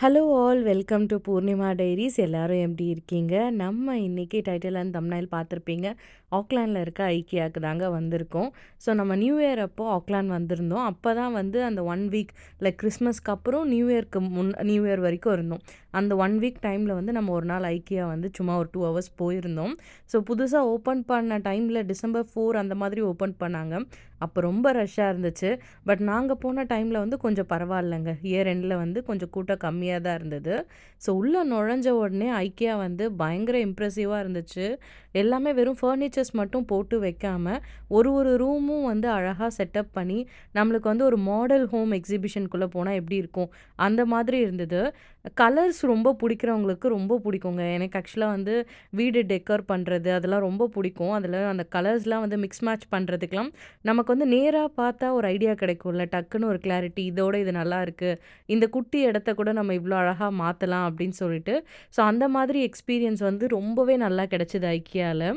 Hello all welcome to Poornima diaries. எல்லாரும் எப்படி இருக்கீங்க? நம்ம இன்னைக்கு டைட்டில் அண்ட் தம்ப்நெயில் பார்த்துருப்பீங்க. ஆக்லாண்டில் இருக்க ஐக்கியாவுக்கு தாங்க வந்திருக்கோம். ஸோ நம்ம நியூ இயர் அப்போ ஆக்லாண்ட் வந்திருந்தோம். அப்போ தான் வந்து அந்த 1 வீக் லைக் கிறிஸ்மஸ்க்கு அப்புறம் நியூ இயர் வரைக்கும் இருந்தோம். அந்த 1 வீக் டைமில் வந்து நம்ம ஒரு நாள் ஐக்கியா வந்து சும்மா ஒரு 2 ஹவர்ஸ் போயிருந்தோம். ஸோ புதுசாக ஓப்பன் பண்ண டைமில் டிசம்பர் 4 அந்த மாதிரி ஓப்பன் பண்ணாங்க. அப்போ ரொம்ப ரஷ்ஷாக இருந்துச்சு. பட் நாங்கள் போன டைமில் வந்து கொஞ்சம் பரவாயில்லைங்க. இயர் எண்டில் வந்து கொஞ்சம் கூட்டம் கம்மியாக தான் இருந்தது. ஸோ உள்ளே நுழைஞ்ச உடனே ஐக்கியா வந்து பயங்கர இம்ப்ரெசிவாக இருந்துச்சு. எல்லாமே வெறும் ஃபர்னிச்சர்ஸ் மட்டும் போட்டு வைக்காம ஒரு ஒரு ரூமும் வந்து அழகாக செட்டப் பண்ணி நம்மளுக்கு வந்து ஒரு மாடல் ஹோம் எக்ஸிபிஷனுக்குள்ளே போனால் எப்படி இருக்கும் அந்த மாதிரி இருந்தது. கலர்ஸ் ரொம்ப பிடிக்கிறவங்களுக்கு ரொம்ப பிடிக்குங்க. எனக்கு ஆக்சுவலாக வந்து வீடு டெக்கர் பண்ணுறது அதெல்லாம் ரொம்ப பிடிக்கும். அதில் அந்த கலர்ஸ்லாம் வந்து மிக்ஸ் மேட்ச் பண்ணுறதுக்கெலாம் நமக்கு வந்து நேரா பார்த்தா ஒரு ஐடியா கிடைக்கும்ல. டக்குன்னு ஒரு கிளாரிட்டி இதோட இது நல்லாயிருக்கு. இந்த குட்டி இடத்த கூட நம்ம இவ்வளோ அழகா மாத்தலாம் அப்படின்னு சொல்லிட்டு. ஸோ அந்த மாதிரி எக்ஸ்பீரியன்ஸ் வந்து ரொம்பவே நல்லா கிடைச்சது ஐக்கியால.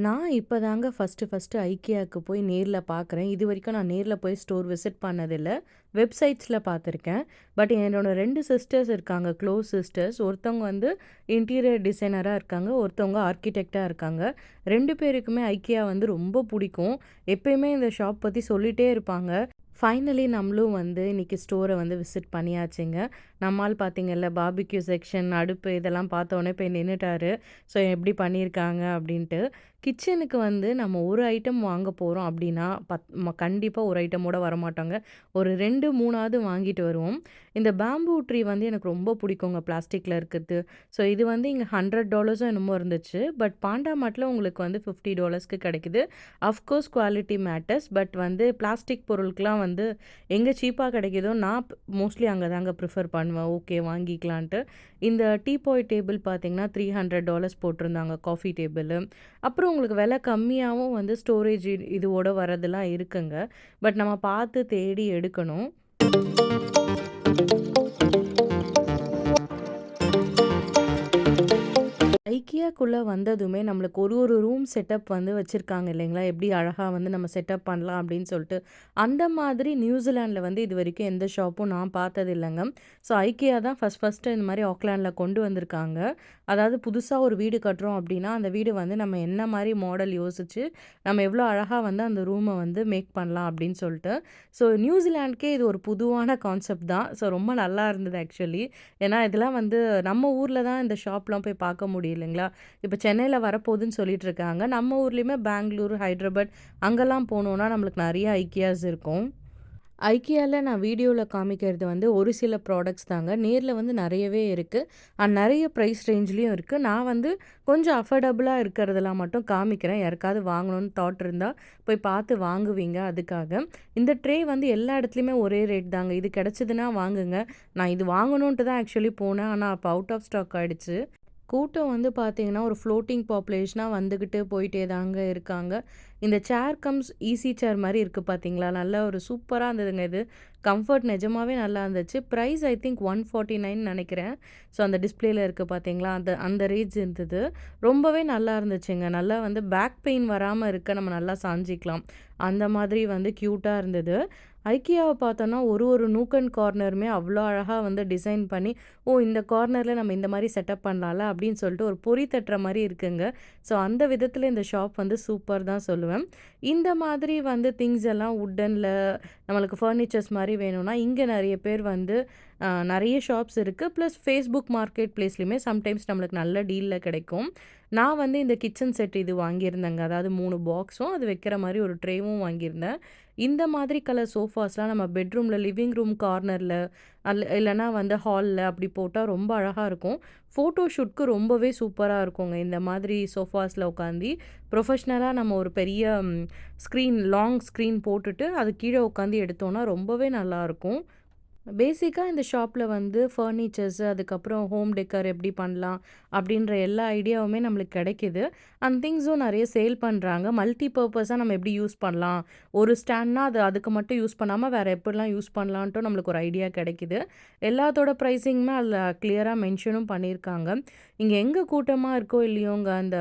நான் இப்போ தாங்க ஃபஸ்ட்டு ஐக்கியாவுக்கு போய் நேரில் பார்க்குறேன். இதுவரைக்கும் நான் நேரில் போய் ஸ்டோர் விசிட் பண்ணதில்ல. வெப்சைட்ஸில் பார்த்துருக்கேன். பட் என்னோட 2 சிஸ்டர்ஸ் இருக்காங்க, க்ளோஸ் சிஸ்டர்ஸ். ஒருத்தவங்க வந்து இன்டீரியர் டிசைனரா இருக்காங்க. ஒருத்தவங்க ஆர்க்கிடெக்ட்டா இருக்காங்க. 2 பேருக்குமே ஐக்கியா வந்து ரொம்ப பிடிக்கும். எப்பயுமே இந்த ஷாப் பத்தி சொல்லிட்டே இருப்பாங்க. ஃபைனலி நம்மளும் வந்து இன்னைக்கு ஸ்டோரை வந்து விசிட் பண்ணியாச்சுங்க. நம்மால் பார்த்தீங்கல்ல பாபிக்யூ செக்ஷன், அடுப்பு இதெல்லாம் பார்த்தோன்னே போய் நின்னுட்டாரு. ஸோ எப்படி பண்ணியிருக்காங்க அப்படின்ட்டு. கிச்சனுக்கு வந்து நம்ம ஒரு ஐட்டம் வாங்க போகிறோம் அப்படின்னா கண்டிப்பாக ஒரு ஐட்டமோட வரமாட்டோங்க. ஒரு 2, 3ஆவது வாங்கிட்டு வருவோம். இந்த பேம்பூ ட்ரீ வந்து எனக்கு ரொம்ப பிடிக்குங்க பிளாஸ்டிக்கில் இருக்கிறது. ஸோ இது வந்து இங்கே $100 என்னமோ இருந்துச்சு. பட் பாண்டா மார்ட்டில் உங்களுக்கு வந்து $50க்கு கிடைக்குது. Of course quality matters. பட் வந்து பிளாஸ்டிக் பொருளுக்கெலாம் வந்து எங்கே சீப்பாக கிடைக்குதோ நான் மோஸ்ட்லி அங்கே தாங்க ப்ரிஃபர் பண்ணுவேன். ஓகே வாங்கிக்கலான்ட்டு. இந்த டீபாய் டேபிள் பார்த்தீங்கன்னா $300 போட்டிருந்தாங்க காஃபி டேபிள். அப்புறம் உங்களுக்கு விலை கம்மியாகவும் வந்து ஸ்டோரேஜ் இதுவோட வரதெல்லாம் இருக்குங்க. பட் நம்ம பார்த்து தேடி எடுக்கணும். ஐக்கியாக்குள்ள வந்ததுமே நம்மளுக்கு ஒரு ஒரு ரூம் செட்டப் வந்து வச்சுருக்காங்க இல்லைங்களா? எப்படி அழகாக வந்து நம்ம செட்டப் பண்ணலாம் அப்படின்னு சொல்லிட்டு. அந்த மாதிரி நியூசிலாண்டில் வந்து இது வரைக்கும் எந்த ஷாப்பும் நான் பார்த்தது இல்லைங்க. ஸோ ஐக்கியா தான் ஃபஸ்ட்டு இந்த மாதிரி ஆக்லாண்டில் கொண்டு வந்திருக்காங்க. அதாவது புதுசாக ஒரு வீடு கட்டுறோம் அப்படின்னா அந்த வீடு வந்து நம்ம என்ன மாதிரி மாடல் யோசிச்சு நம்ம எவ்வளோ அழகாக வந்து அந்த ரூமை வந்து மேக் பண்ணலாம் அப்படின்னு சொல்லிட்டு. ஸோ நியூசிலாண்டுக்கே இது ஒரு புதுவான கான்செப்ட் தான். ஸோ ரொம்ப நல்லா இருந்தது ஆக்சுவலி. ஏன்னா இதெல்லாம் வந்து நம்ம ஊரில் தான் இந்த ஷாப்லாம் போய் பார்க்க முடியும் இல்லைங்களா? இப்போ சென்னையில் வரப்போகுதுன்னு சொல்லிட்டு இருக்காங்க. நம்ம ஊர்லேயுமே பெங்களூர், ஹைதராபாத் அங்கெல்லாம் போனோம்னா நம்மளுக்கு நிறைய ஐக்கியாஸ் இருக்கும். ஐக்கியால நான் வீடியோல காமிக்கிறது வந்து ஒரு சில ப்ராடக்ட்ஸ் தாங்க. நேர்ல வந்து நெறையவே இருக்கு. நெறைய ப்ரைஸ் ரேஞ்ச்லயும் இருக்கு. நான் வந்து கொஞ்சம் அஃபோர்டபுளா இருக்கிறதெல்லாம் மட்டும் காமிக்கிறேன். யாருக்காவது வாங்கணும்னு தாட் இருந்தா போய் பார்த்து வாங்குவீங்க அதுக்காக. இந்த ட்ரே வந்து எல்லா இடத்துலயுமே ஒரே ரேட் தாங்க. இது கிடைச்சதுன்னா வாங்குங்க. நான் இது வாங்கணுன்ட்டு தான் ஆக்சுவலி போனேன். ஆனா அப்ப அவுட் ஆஃப் ஸ்டாக் ஆயிடுச்சு. கூட்டம் வந்து பார்த்தீங்கன்னா, ஒரு ஃப்ளோட்டிங் பாப்புலேஷனா வந்துகிட்டு போயிட்டே தாங்க இருக்காங்க. இந்த சேர் கம்ஸ் ஈஸி சேர் மாரி இருக்கு பார்த்தீங்களா? நல்ல ஒரு சூப்பரா இருந்ததுங்க இது. கம்ஃபர்ட் நிஜமாவே நல்லா இருந்துச்சு. பிரைஸ் ஐ திங்க் 149 நெனைக்கிறேன். ஸோ அந்த டிஸ்ப்ளேல இருக்கு பார்த்தீங்களா? அந்த அந்த ரேஞ்ச் இருந்தது. ரொம்பவே நல்லா இருந்துச்சுங்க. நல்லா வந்து பேக் பெயின் வராம இருக்க நம்ம நல்லா சாஞ்சிக்கலாம். அந்த மாதிரி வந்து கியூட்டா இருந்தது. ஐக்கியாவ பார்த்தோன்னா, ஒரு ஒரு நூக் அண்ட் கார்னருமே அவ்ளோ அழகா வந்து டிசைன் பண்ணி, "ஓ! இந்த கார்னர்ல நம்ம இந்த மாரி செட்டப் பண்ணலாம்ல." அப்படின்னு சொல்லிட்டு ஒரு பொறி தட்டுற மாரி இருக்குங்க. ஸோ அந்த விதத்தில இந்த ஷாப் வந்து சூப்பர் தான் சொல்லுவேன். இந்த மாதிரி வந்து திங்ஸ் எல்லாம் வுட்டன்ல நம்மளுக்கு ஃபர்னிச்சர்ஸ் மாரி வேணும்னா, இங்க நெறைய பேர் வந்து நெறைய ஷாப்ஸ் இருக்கு. ப்ளஸ் Facebook மார்க்கெட் பிளேஸ்லயுமே சம்டைம்ஸ் நம்மளுக்கு நல்ல டீல்ல கிடைக்கும். நான் வந்து இந்த கிச்சன் செட் இது வாங்கியிருந்தேங்க. அதாவது 3 பாக்ஸும், அது வைக்கிற மாரி ஒரு ட்ரேவும் வாங்கியிருந்தேன். இந்த மாதிரி கலர் சோஃபாஸ்லாம் நம்ம பெட்ரூம்ல, லிவிங் ரூம் கார்னர்ல இல்லன்னா வந்து ஹால்ல அப்படி போட்டா ரொம்ப அழகா இருக்கும். ஃபோட்டோ ஷூட்க்கு ரொம்பவே சூப்பரா இருக்குங்க. இந்த மாதிரி சோஃபாஸ்ல உட்காந்தி ப்ரொஃபஷ்னலா நம்ம ஒரு பெரிய லாங் ஸ்க்ரீன் போட்டுட்டு அது கீழ உட்காந்து எடுத்தோம்னா ரொம்பவே நல்லாருக்கும். பேசிக்கா இந்த ஷாப்ல வந்து ஃபர்னிச்சர்ஸ், அதுக்கப்புறம் ஹோம் டெக்கர் எப்படி பண்ணலாம் அப்படின்ற எல்லா ஐடியாவுமே நம்மளுக்கு கிடைக்குது. அண்ட் திங்ஸும் நெறைய சேல் பண்றாங்க. மல்டி பர்ப்பஸா நம்ம எப்படி யூஸ் பண்ணலாம். ஒரு ஸ்டாண்ட்னா அது அதுக்கு மட்டும் யூஸ் பண்ணாம வேற எப்படிலாம் யூஸ் பண்ணலான்ட்டும் நம்மளுக்கு ஒரு ஐடியா கிடைக்குது. எல்லாத்தோட ப்ரைஸிங்குமே அதில கிளியரா மென்ஷனும் பண்ணியிருக்காங்க. இங்க எங்க கூட்டமா இருக்கோ இல்லையோங்க, அந்த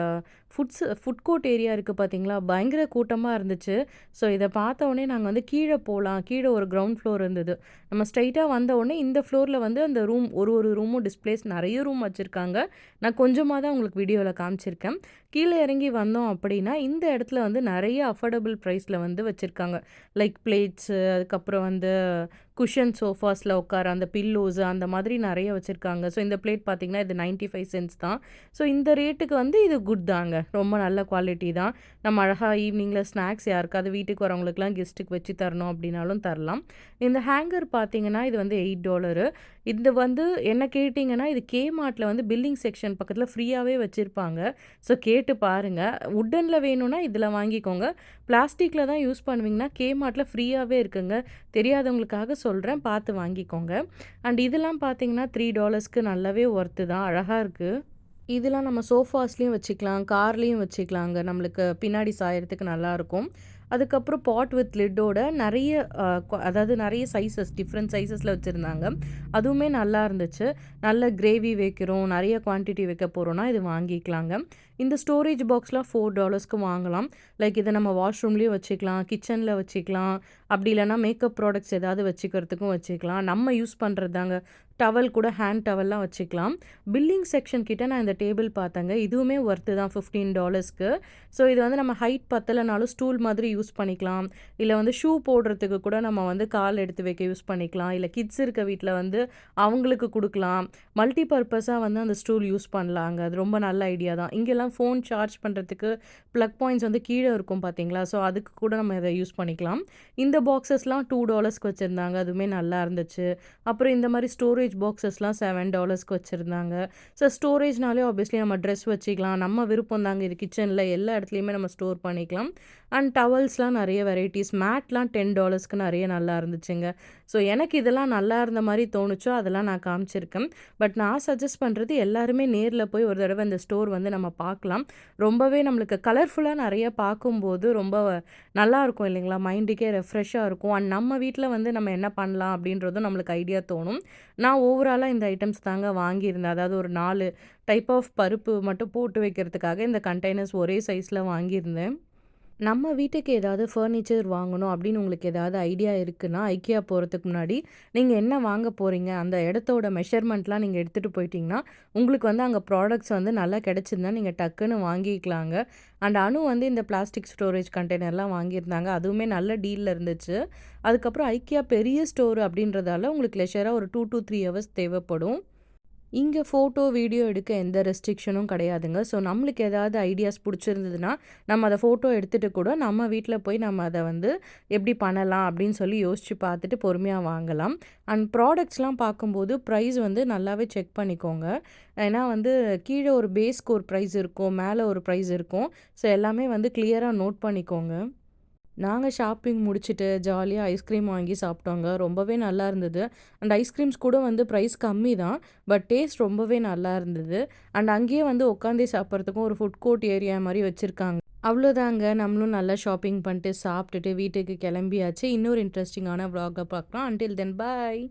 ஃபுட் கோர்ட் ஏரியா இருக்கு பார்த்தீங்களா? பயங்கர கூட்டமா இருந்துச்சு. ஸோ இத பார்த்த உடனே நாங்க வந்து கீழ போலாம். கீழ ஒரு கிரவுண்ட் ஃப்ளோர் இருந்தது. நம்ம ஸ்ட்ரெய்ட்டா வந்த உடனே இந்த ஃப்ளோர்ல வந்து அந்த ரூம் ஒரு ரூமும் டிஸ்ப்ளேஸ் நெறைய ரூம் வச்சிருக்காங்க. நான் கொஞ்சமா தான் உங்களுக்கு வீடியோல காமிச்சிருக்கேன். கீழ இறங்கி வந்தோம் அப்படின்னா, இந்த இடத்துல வந்து நெறைய அஃபோர்டபுள் பிரைஸ்ல வந்து வச்சிருக்காங்க. லைக் பிளேட்ஸு, அதுக்கப்புறம் வந்து குஷன் சோஃபாஸ்ல உட்கார அந்த பில்லோஸு அந்த மாதிரி நெறைய வச்சிருக்காங்க. ஸோ இந்த பிளேட் பார்த்தீங்கன்னா, இது 95 சென்ட்ஸ் தான். ஸோ இந்த ரேட்டுக்கு வந்து இது குட் தாங்க. ரொம்ப நல்ல குவாலிட்டி தான். நம்ம அழகா ஈவினிங்ல ஸ்நாக்ஸ் யாருக்காவது வீட்டுக்கு வரவங்களுக்குலாம் கெஸ்ட்டுக்கு வச்சு தரணும் அப்படின்னாலும் தரலாம். இந்த ஹேங்கர் பார்த்தீங்கன்னா, இது வந்து $8. இது வந்து என்ன கேட்டீங்கன்னா, இது கேமார்ட்ல வந்து பில்லிங் செக்ஷன் பக்கத்தில ஃப்ரீயாவே வச்சிருப்பாங்க. ஸோ கேட்டு பாருங்க. வுட்டன்ல வேணும்னா இதில வாங்கிக்கோங்க. பிளாஸ்டிக்ல தான் யூஸ் பண்ணுவீங்கன்னா, கேமார்ட்ல ஃப்ரீயாவே இருக்குங்க. தெரியாதவங்களுக்காக சொல்றேன். பார்த்து வாங்கிக்கோங்க. அண்ட் இதெல்லாம் பார்த்தீங்கன்னா, $3க்கு நல்லாவே ஒர்த்து தான். அழகா இருக்கு. இதெல்லாம் நம்ம சோஃபாஸ்லயும் வச்சுக்கலாம், கார்லயும் வச்சுக்கலாங்க. நம்மளுக்கு பின்னாடி சாயறதுக்கு நல்லாயிருக்கும். அதுக்கப்புறம் பாட் வித் லிட்டோட நெறைய அதாவது நெறைய சைஸஸ் டிஃப்ரெண்ட் சைஸஸ்ல வச்சிருந்தாங்க. அதுவுமே நல்லா இருந்துச்சு. நல்ல கிரேவி வைக்கிறோம், நெறைய குவான்டிட்டி வைக்க போறோம்னா இது வாங்கிக்கலாங்க. இந்த ஸ்டோரேஜ் பாக்ஸ்லாம் $4க்கு வாங்கலாம். லைக் இத நம்ம வாஷ்ரூம்லயும் வச்சுக்கலாம், கிச்சன்ல வச்சுக்கலாம். அப்படி இல்லன்னா மேக்கப் ப்ராடக்ட்ஸ் ஏதாவது வச்சுக்கிறதுக்கும் வச்சுக்கலாம். நம்ம யூஸ் பண்றது தாங்க. டவல் கூட ஹேண்ட் டவல்லாம் வச்சுக்கலாம். பில்லிங் செக்ஷன் கிட்ட நான் இந்த டேபிள் பார்த்தேங்க. இதுவுமே ஒர்த்து தான் $15க்கு. ஸோ இது வந்து நம்ம ஹைட் பத்தலனாலும் ஸ்டூல் மாதிரி யூஸ் பண்ணிக்கலாம். இல்ல வந்து ஷூ போடுறதுக்கு கூட நம்ம வந்து கால் எடுத்து வைக்க யூஸ் பண்ணிக்கலாம். இல்ல கிட்ஸ் இருக்க வீட்ல வந்து அவங்களுக்கு குடுக்கலாம். மல்டி பர்ப்பஸா வந்து அந்த ஸ்டூல் யூஸ் பண்ணலாங்க. அது ரொம்ப நல்ல ஐடியா தான். இங்கெல்லாம் ஃபோன் சார்ஜ் பண்றதுக்கு ப்ளக் பாயிண்ட்ஸ் வந்து கீழ இருக்கும் பார்த்தீங்களா? ஸோ அதுக்கு கூட நம்ம இத யூஸ் பண்ணிக்கலாம். இந்த பாக்ஸஸ்லாம் $2க்கு வச்சிருந்தாங்க. அதுவுமே நல்லா இருந்துச்சு. அப்புறம் இந்த மாரி ஸ்டோரேஜ் பாக்ஸஸ்லாம் $7க்கு வச்சிருந்தாங்க. ஸோ ஸ்டோரேஜ்னாலே ஆப்வியஸ்லி நம்ம ட்ரெஸ் வச்சுக்கலாம். நம்ம விருப்பம் தாங்க. இது கிச்சன்ல எல்லா இடத்துலயுமே நம்ம ஸ்டோர் பண்ணிக்கலாம். அண்ட் டவல்ஸ்லாம் நெறைய வெரைட்டீஸ் மேட்லாம் $10க்கு நெறைய நல்லா இருந்துச்சுங்க. ஸோ எனக்கு இதெல்லாம் நல்லா இருந்த மாரி தோணுச்சோ, அதெல்லாம் நான் காமிச்சிருக்கேன். பட் நான் சஜெஸ்ட் பண்றது எல்லாருமே நேர்ல போய் ஒரு தடவ இந்த ஸ்டோர் வந்து நம்ம பார்க்கலாம். ரொம்பவே நம்மளுக்கு கலர்ஃபுல்லா நெறைய பார்க்கும்போது ரொம்ப நல்லாயிருக்கும் இல்லைங்களா? மைண்டுக்கே ரெஃப்ரெஷ்ஷா இருக்கும். அண்ட் நம்ம வீட்ல வந்து நம்ம என்ன பண்ணலாம் அப்படின்றதும் நம்மளுக்கு ஐடியா தோணும். நான் ஓவராலா இந்த ஐட்டம்ஸ் தாங்க வாங்கியிருந்தேன். அதாவது ஒரு 4 டைப் ஆஃப் பருப்பு மட்டும் போட்டு வைக்கிறதுக்காக இந்த கண்டெய்னர்ஸ் ஒரே சைஸ்ல வாங்கியிருந்தேன். நம்ம வீட்டுக்கு ஏதாவது ஃபர்னிச்சர் வாங்கணும் அப்படின்னு உங்களுக்கு ஏதாவது ஐடியா இருக்குன்னா, IKEA போறதுக்கு முன்னாடி நீங்க என்ன வாங்க போறீங்க, அந்த இடத்தோட மெஷர்மெண்ட்லாம் நீங்க எடுத்துட்டு போயிட்டீங்கன்னா, உங்களுக்கு வந்து அங்க ப்ராடக்ட்ஸ் வந்து நல்லா கிடைச்சிருந்தா நீங்க டக்குன்னு வாங்கிக்கலாங்க. அண்ட் அனு வந்து இந்த பிளாஸ்டிக் ஸ்டோரேஜ் கண்டெய்னர்லாம் வாங்கியிருந்தாங்க. அதுவுமே நல்ல டீல்ல இருந்துச்சு. அதுக்கப்புறம் IKEA பெரிய ஸ்டோர் அப்படின்றதால உங்களுக்கு லெஷரா ஒரு 2 to 3 ஹவர்ஸ் தேவைப்படும். இங்க ஃபோட்டோ, வீடியோ எடுக்க எந்த ரெஸ்ட்ரிக்ஷனும் கிடையாதுங்க. ஸோ நம்மளுக்கு ஏதாவது ஐடியாஸ் புடிச்சிருந்ததுன்னா, நம்ம அத ஃபோட்டோ எடுத்துட்டு கூட நம்ம வீட்ல போய் நம்ம அத வந்து எப்படி பண்ணலாம் அப்படின்னு சொல்லி யோசிச்சு பார்த்துட்டு பொறுமையா வாங்கலாம். அண்ட் ப்ராடக்ட்ஸ்லாம் பார்க்கும்போது ப்ரைஸ் வந்து நல்லாவே செக் பண்ணிக்கோங்க. ஏன்னா வந்து கீழ ஒரு பேஸ்க்கு ஒரு ப்ரைஸ் இருக்கும். மேல ஒரு ப்ரைஸ் இருக்கும். ஸோ எல்லாமே வந்து கிளியரா நோட் பண்ணிக்கோங்க. நாங்க ஷாப்பிங் முடிச்சுட்டு ஜாலியா ஐஸ்கிரீம் வாங்கி சாப்பிட்டோங்க. ரொம்பவே நல்லா இருந்தது. அண்ட் ஐஸ்கிரீம்ஸ் கூட வந்து பிரைஸ் கம்மி தான். பட் டேஸ்ட் ரொம்பவே நல்லா இருந்தது. அண்ட் அங்கேயே வந்து உட்காந்தே சாப்பிட்றதுக்கும் ஒரு ஃபுட் கோர்ட் ஏரியா மாரி வச்சிருக்காங்க. அவ்வளோதாங்க. நம்மளும் நல்லா ஷாப்பிங் பண்ணிட்டு, சாப்பிட்டுட்டு வீட்டுக்கு கிளம்பியாச்சு. இன்னொரு இன்ட்ரெஸ்டிங்கான விளாக பார்க்கலாம். அன்டில் தென் பாய்.